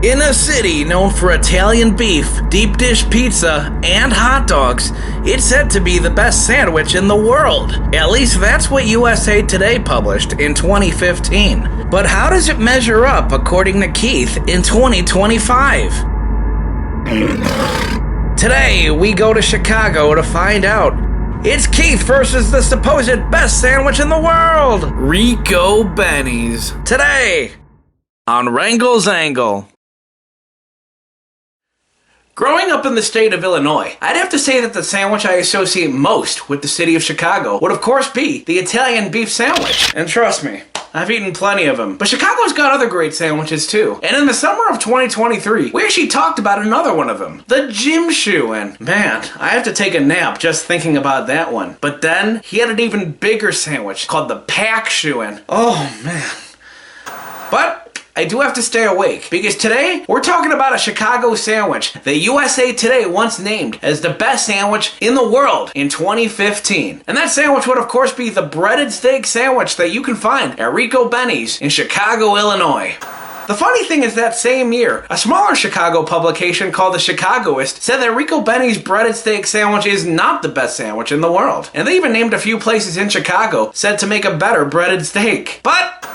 In a city known for Italian beef, deep dish pizza, and hot dogs, it's said to be the best sandwich in the world. At least that's what USA Today published in 2015. But how does it measure up according to Keith in 2025? Today, we go to Chicago to find out. It's Keith versus the supposed best sandwich in the world, Ricobene's. Today, on Wrangle's Angle. Growing up in the state of Illinois, I'd have to say that the sandwich I associate most with the city of Chicago would of course be the Italian beef sandwich. And trust me, I've eaten plenty of them. But Chicago's got other great sandwiches too. And in the summer of 2023, we actually talked about another one of them, the Jim Shoe. And man, I have to take a nap just thinking about that one. But then he had an even bigger sandwich called the Pack Shoe. And oh man. But I do have to stay awake, because today we're talking about a Chicago sandwich that USA Today once named as the best sandwich in the world in 2015. And that sandwich would of course be the breaded steak sandwich that you can find at Ricobene's in Chicago, Illinois. The funny thing is that same year, a smaller Chicago publication called The Chicagoist said that Ricobene's breaded steak sandwich is not the best sandwich in the world. And they even named a few places in Chicago said to make a better breaded steak. But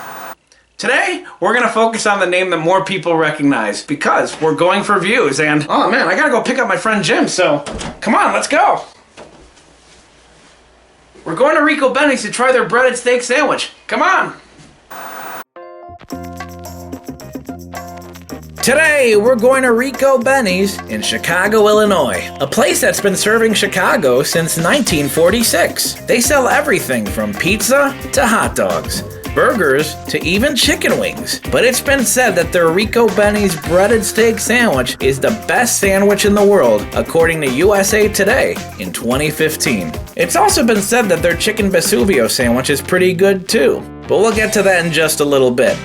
today, we're going to focus on the name that more people recognize, because we're going for views, and oh man, I gotta go pick up my friend Jim, so come on, let's go. We're going to Ricobene's to try their breaded steak sandwich. Come on. Today, we're going to Ricobene's in Chicago, Illinois, a place that's been serving Chicago since 1946. They sell everything from pizza to hot dogs, burgers to even chicken wings. But it's been said that their Ricobene's breaded steak sandwich is the best sandwich in the world, according to USA Today in 2015. It's also been said that their chicken Vesuvio sandwich is pretty good too, but we'll get to that in just a little bit.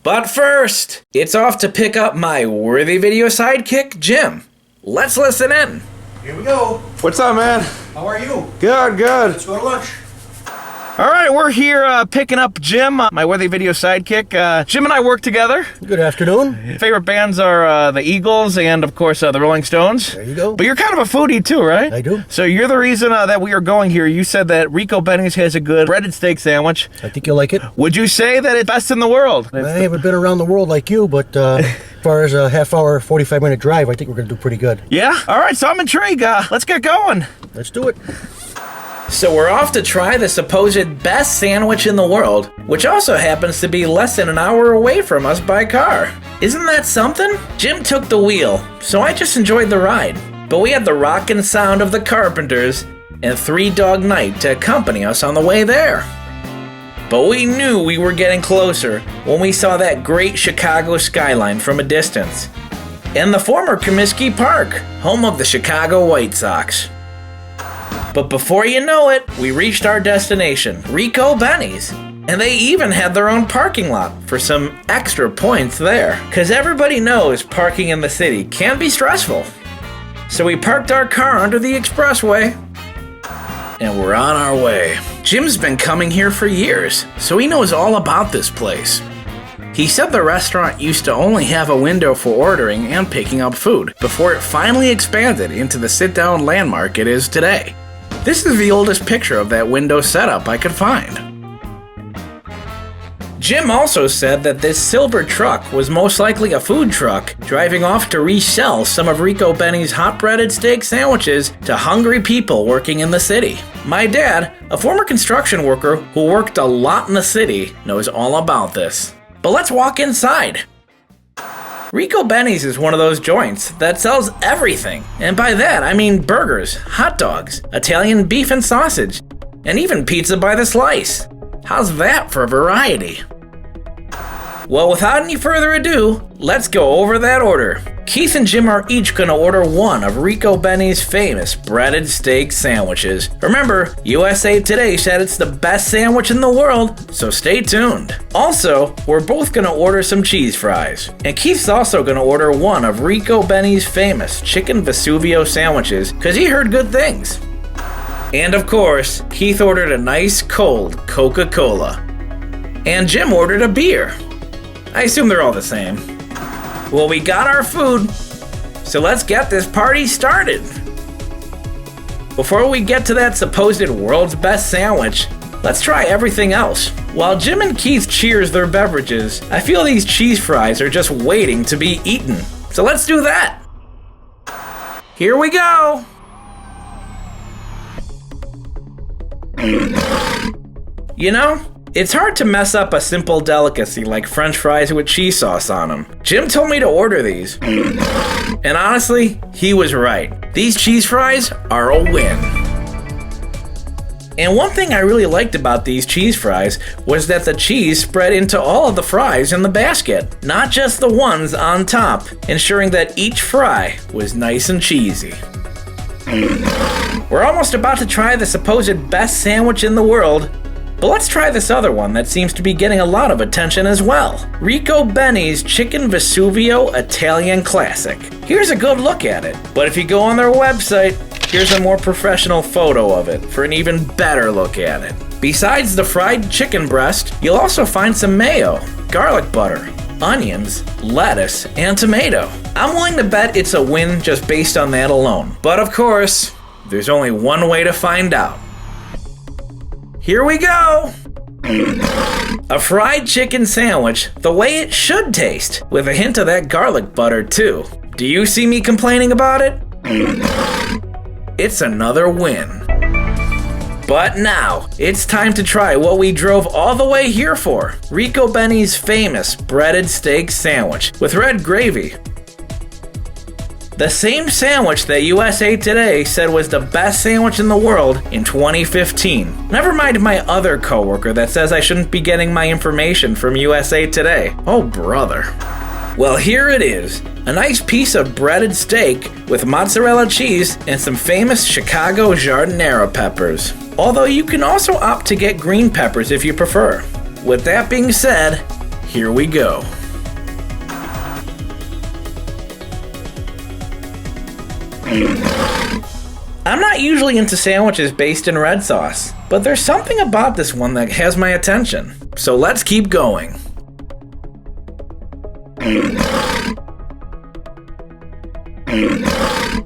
But first, it's off to pick up my worthy video sidekick, Jim. Let's listen in. Here we go. What's up, man? How are you? Good, good. Let's go to lunch. All right, we're here picking up Jim, my worthy video sidekick. Jim and I work together. Good afternoon. Favorite bands are the Eagles and, of course, the Rolling Stones. There you go. But you're kind of a foodie too, right? I do. So you're the reason that we are going here. You said that Ricobene's has a good breaded steak sandwich. I think you'll like it. Would you say that it's best in the world? I haven't been around the world like you, but as far as a half-hour, 45-minute drive, I think we're going to do pretty good. Yeah? All right, so I'm intrigued. Let's get going. Let's do it. So we're off to try the supposed best sandwich in the world, which also happens to be less than an hour away from us by car. Isn't that something? Jim took the wheel, so I just enjoyed the ride. But we had the rockin' sound of the Carpenters and Three Dog Night to accompany us on the way there. But we knew we were getting closer when we saw that great Chicago skyline from a distance, and the former Comiskey Park, home of the Chicago White Sox. But before you know it, we reached our destination, Ricobene's. And they even had their own parking lot for some extra points there. Cause everybody knows parking in the city can be stressful. So we parked our car under the expressway, and we're on our way. Jim's been coming here for years, so he knows all about this place. He said the restaurant used to only have a window for ordering and picking up food before it finally expanded into the sit-down landmark it is today. This is the oldest picture of that window setup I could find. Jim also said that this silver truck was most likely a food truck driving off to resell some of Ricobene's hot breaded steak sandwiches to hungry people working in the city. My dad, a former construction worker who worked a lot in the city, knows all about this. But let's walk inside. Ricobene's is one of those joints that sells everything. And by that, I mean burgers, hot dogs, Italian beef and sausage, and even pizza by the slice. How's that for variety? Well, without any further ado, let's go over that order. Keith and Jim are each going to order one of Ricobene's famous breaded steak sandwiches. Remember, USA Today said it's the best sandwich in the world, so stay tuned. Also, we're both going to order some cheese fries. And Keith's also going to order one of Ricobene's famous chicken Vesuvio sandwiches, because he heard good things. And of course, Keith ordered a nice cold Coca-Cola. And Jim ordered a beer. I assume they're all the same. Well, we got our food, so let's get this party started. Before we get to that supposed world's best sandwich, let's try everything else. While Jim and Keith cheers their beverages, I feel these cheese fries are just waiting to be eaten. So let's do that. Here we go. You know, it's hard to mess up a simple delicacy like French fries with cheese sauce on them. Jim told me to order these. And honestly, he was right. These cheese fries are a win. And one thing I really liked about these cheese fries was that the cheese spread into all of the fries in the basket, not just the ones on top, ensuring that each fry was nice and cheesy. We're almost about to try the supposed best sandwich in the world, but let's try this other one that seems to be getting a lot of attention as well. Ricobene's Chicken Vesuvio Italian Classic. Here's a good look at it, but if you go on their website, here's a more professional photo of it for an even better look at it. Besides the fried chicken breast, you'll also find some mayo, garlic butter, onions, lettuce, and tomato. I'm willing to bet it's a win just based on that alone. But of course, there's only one way to find out. Here we go! A fried chicken sandwich the way it should taste, with a hint of that garlic butter too. Do you see me complaining about it? It's another win. But now, it's time to try what we drove all the way here for. Ricobene's famous breaded steak sandwich with red gravy. The same sandwich that USA Today said was the best sandwich in the world in 2015. Never mind my other coworker that says I shouldn't be getting my information from USA Today. Oh brother. Well, here it is. A nice piece of breaded steak with mozzarella cheese and some famous Chicago giardiniera peppers. Although you can also opt to get green peppers if you prefer. With that being said, here we go. I'm not usually into sandwiches based in red sauce, but there's something about this one that has my attention. So let's keep going.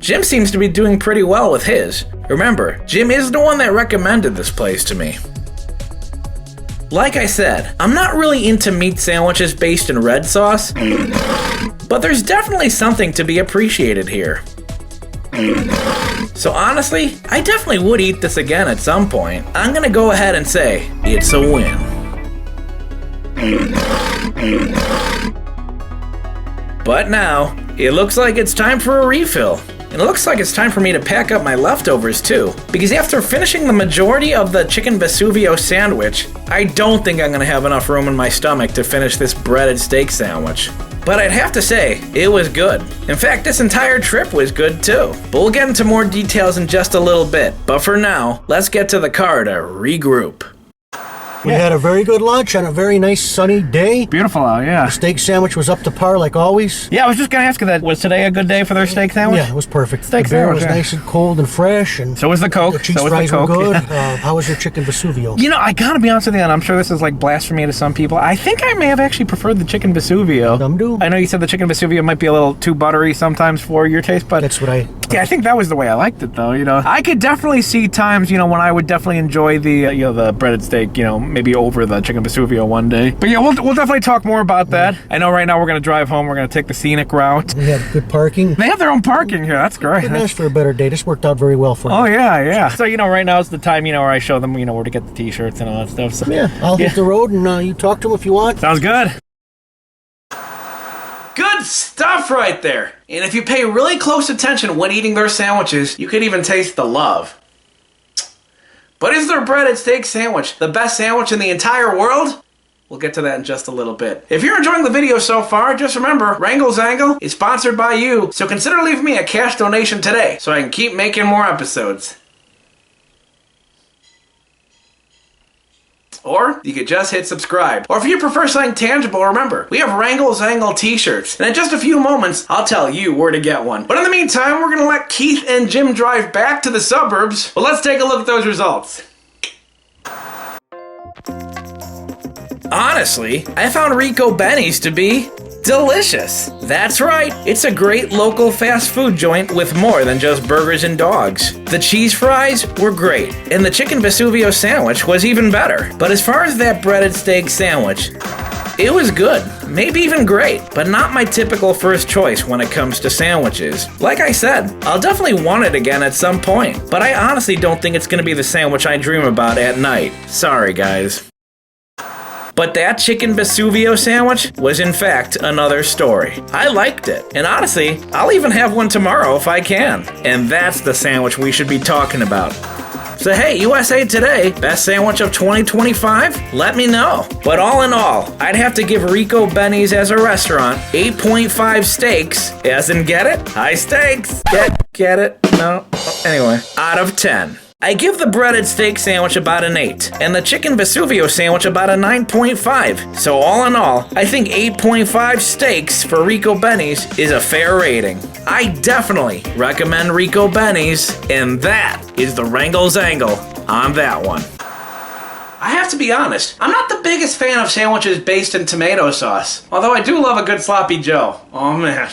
Jim seems to be doing pretty well with his. Remember, Jim is the one that recommended this place to me. Like I said, I'm not really into meat sandwiches based in red sauce, but there's definitely something to be appreciated here. So honestly, I definitely would eat this again at some point. I'm gonna go ahead and say, it's a win. But now, it looks like it's time for a refill. And it looks like it's time for me to pack up my leftovers too. Because after finishing the majority of the Chicken Vesuvio sandwich, I don't think I'm gonna have enough room in my stomach to finish this breaded steak sandwich. But I'd have to say, it was good. In fact, this entire trip was good too. But we'll get into more details in just a little bit. But for now, let's get to the car to regroup. We had a very good lunch on a very nice sunny day. Beautiful out, yeah. The steak sandwich was up to par like always. Yeah, I was just going to ask you that. Was today a good day for their steak sandwich? Yeah, it was perfect. Steak the beer sandwich, was yeah. nice and cold and fresh. And so was the Coke. The cheese so was fries the Coke. were good. Yeah. How was your chicken Vesuvio? You know, I got to be honest with you, and I'm sure this is like blasphemy to some people. I think I may have actually preferred the chicken Vesuvio. Some do. I know you said the chicken Vesuvio might be a little too buttery sometimes for your taste, but That's what I... yeah, I think that was the way I liked it, though. You know, I could definitely see times, you know, when I would definitely enjoy the, the breaded steak, you know, maybe over the chicken Vesuvio one day. But yeah, we'll definitely talk more about that. I know right now we're gonna drive home. We're gonna take the scenic route. We had good parking. They have their own parking here. That's great. Couldn't ask for a better day. This worked out very well for me. Oh yeah. So you know, right now is the time, you know, where I show them, you know, where to get the T-shirts and all that stuff. So Yeah, I'll hit the road and you talk to them if you want. sounds good. Good stuff right there. And if you pay really close attention when eating their sandwiches, you could even taste the love. But is their breaded steak sandwich the best sandwich in the entire world? We'll get to that in just a little bit. If you're enjoying the video so far, just remember, Wrangle's Angle is sponsored by you, so consider leaving me a cash donation today so I can keep making more episodes. Or you could just hit subscribe. Or if you prefer something tangible, remember, we have Wrangle's Angle t-shirts. And in just a few moments, I'll tell you where to get one. But in the meantime, we're gonna let Keith and Jim drive back to the suburbs. Well, let's take a look at those results. Honestly, I found Ricobene's to be delicious. That's right, it's a great local fast food joint with more than just burgers and dogs. The cheese fries were great, and the chicken Vesuvio sandwich was even better. But as far as that breaded steak sandwich, it was good, maybe even great, but not my typical first choice when it comes to sandwiches. Like I said, I'll definitely want it again at some point, but I honestly don't think it's gonna be the sandwich I dream about at night. Sorry, guys. But that chicken Vesuvio sandwich was in fact another story. I liked it, and honestly, I'll even have one tomorrow if I can. And that's the sandwich we should be talking about. So hey, USA Today, best sandwich of 2025? Let me know. But all in all, I'd have to give Ricobene's as a restaurant 8.5 steaks, as in get it? High stakes. Get it? No? Anyway, out of 10. I give the breaded steak sandwich about an 8, and the chicken Vesuvio sandwich about a 9.5. So all in all, I think 8.5 steaks for Ricobene's is a fair rating. I definitely recommend Ricobene's, and that is the Wrangle's Angle on that one. I have to be honest, I'm not the biggest fan of sandwiches based in tomato sauce, although I do love a good sloppy joe. Oh man.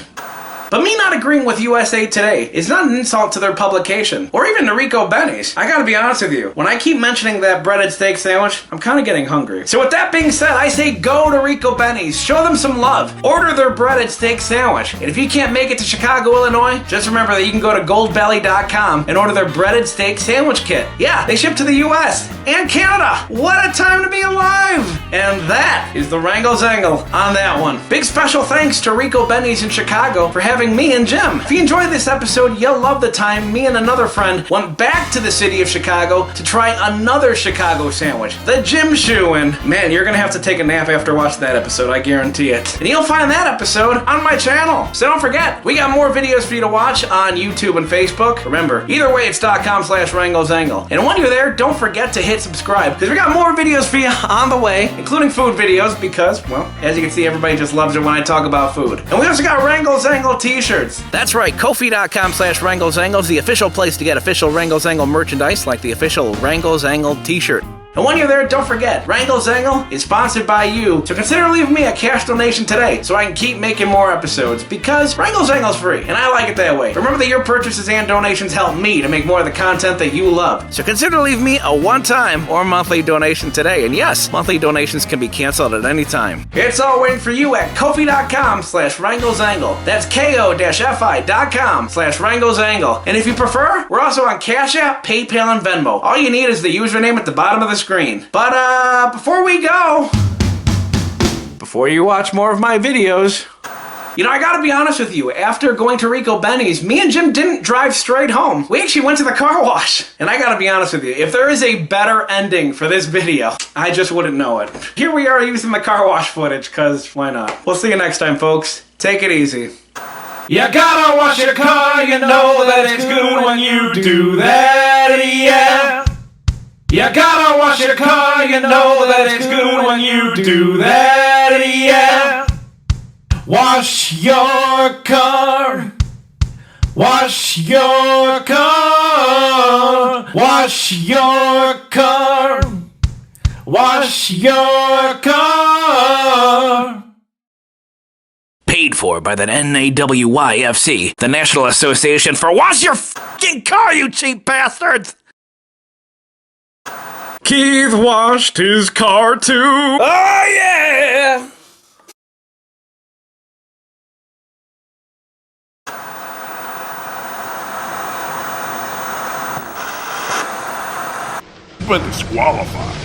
But me not agreeing with USA Today is not an insult to their publication, or even to Ricobene's. I gotta be honest with you, when I keep mentioning that breaded steak sandwich, I'm kinda getting hungry. So with that being said, I say go to Ricobene's, show them some love, order their breaded steak sandwich. And if you can't make it to Chicago, Illinois, just remember that you can go to goldbelly.com and order their breaded steak sandwich kit. Yeah, they ship to the US and Canada. What a time to be alive! And that is the Wrangle's Angle on that one. Big special thanks to Ricobene's in Chicago for having me and Jim. If you enjoyed this episode, you'll love the time me and another friend went back to the city of Chicago to try another Chicago sandwich, the Jim Shoe. And man, you're gonna have to take a nap after watching that episode, I guarantee it. And you'll find that episode on my channel. So don't forget, we got more videos for you to watch on YouTube and Facebook. Remember, either way, it's .com/Wrangle's Angle. And when you're there, don't forget to hit subscribe, because we got more videos for you on the way, including food videos, because, well, as you can see, everybody just loves it when I talk about food. And we also got Wrangle's Angle t-shirts. That's right, Ko-fi.com/Wrangle's Angle is the official place to get official Wrangle's Angle merchandise, like the official Wrangle's Angle t-shirt. And when you're there, don't forget, Wrangle's Angle is sponsored by you, so consider leaving me a cash donation today so I can keep making more episodes, because Wrangle's Angle's free, and I like it that way. Remember that your purchases and donations help me to make more of the content that you love. So consider leaving me a one-time or monthly donation today, and yes, monthly donations can be canceled at any time. It's all waiting for you at Ko-fi.com/Wrangle's Angle. That's ko-fi.com/Wrangle's Angle. And if you prefer, we're also on Cash App, PayPal, and Venmo. All you need is the username at the bottom of the screen. But before we go, before you watch more of my videos, you know, I gotta be honest with you, after going to Ricobene's, me and Jim didn't drive straight home. We actually went to the car wash. And I gotta be honest with you, if there is a better ending for this video, I just wouldn't know it. Here we are using the car wash footage, cause why not? We'll see you next time, folks. Take it easy. You gotta wash your car, you know that it's good when you do that, yeah. You gotta wash your car, you know that it's good when you do that, yeah. Wash your car. Wash your car. Wash your car. Wash your car. Paid for by the NAWYFC, the National Association for Wash Your F***ing Car, you cheap bastards! Keith washed his car too. Oh yeah! But disqualified.